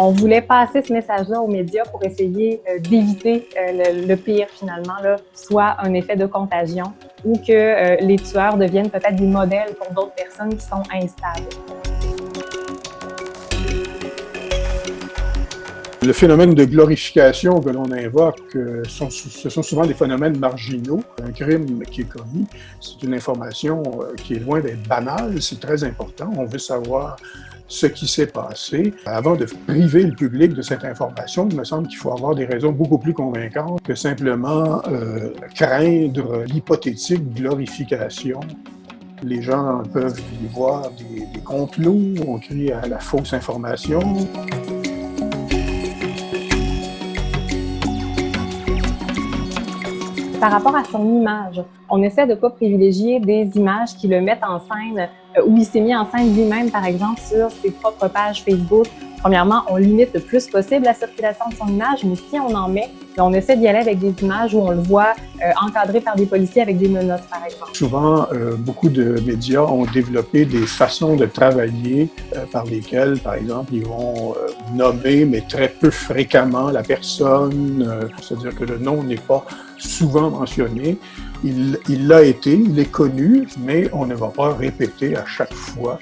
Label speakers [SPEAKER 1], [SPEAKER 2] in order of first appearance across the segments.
[SPEAKER 1] On voulait passer ce message-là aux médias pour essayer d'éviter le pire, finalement, là, soit un effet de contagion ou que les tueurs deviennent peut-être des modèles pour d'autres personnes qui sont instables.
[SPEAKER 2] Le phénomène de glorification que l'on invoque, ce sont souvent des phénomènes marginaux. Un crime qui est commis, c'est une information qui est loin d'être banale, c'est très important. On veut savoir ce qui s'est passé. Avant de priver le public de cette information, il me semble qu'il faut avoir des raisons beaucoup plus convaincantes que simplement craindre l'hypothétique glorification. Les gens peuvent y voir des complots, on crie à la fausse information.
[SPEAKER 1] Par rapport à son image, on essaie de ne pas privilégier des images qui le mettent en scène, où il s'est mis en scène lui-même, par exemple, sur ses propres pages Facebook. Premièrement, on limite le plus possible la circulation de son image, mais si on en met, on essaie d'y aller avec des images où on le voit encadré par des policiers avec des menottes, par exemple.
[SPEAKER 2] Souvent, beaucoup de médias ont développé des façons de travailler par lesquelles, par exemple, ils vont nommer, mais très peu fréquemment, la personne, c'est-à-dire que le nom n'est pas souvent mentionné. Il l'a été, il est connu, mais on ne va pas répéter à chaque fois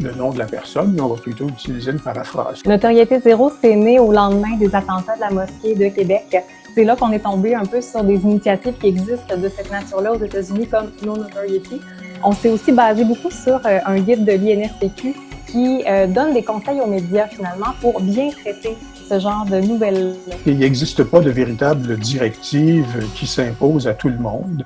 [SPEAKER 2] le nom de la personne, mais on va plutôt utiliser une paraphrase.
[SPEAKER 1] Notoriété Zéro, c'est né au lendemain des attentats de la mosquée de Québec. C'est là qu'on est tombé un peu sur des initiatives qui existent de cette nature-là aux États-Unis, comme No Notoriety. On s'est aussi basé beaucoup sur un guide de l'INRPQ qui donne des conseils aux médias, finalement, pour bien traiter ce genre de nouvelles.
[SPEAKER 2] Il n'existe pas de véritable directive qui s'impose à tout le monde.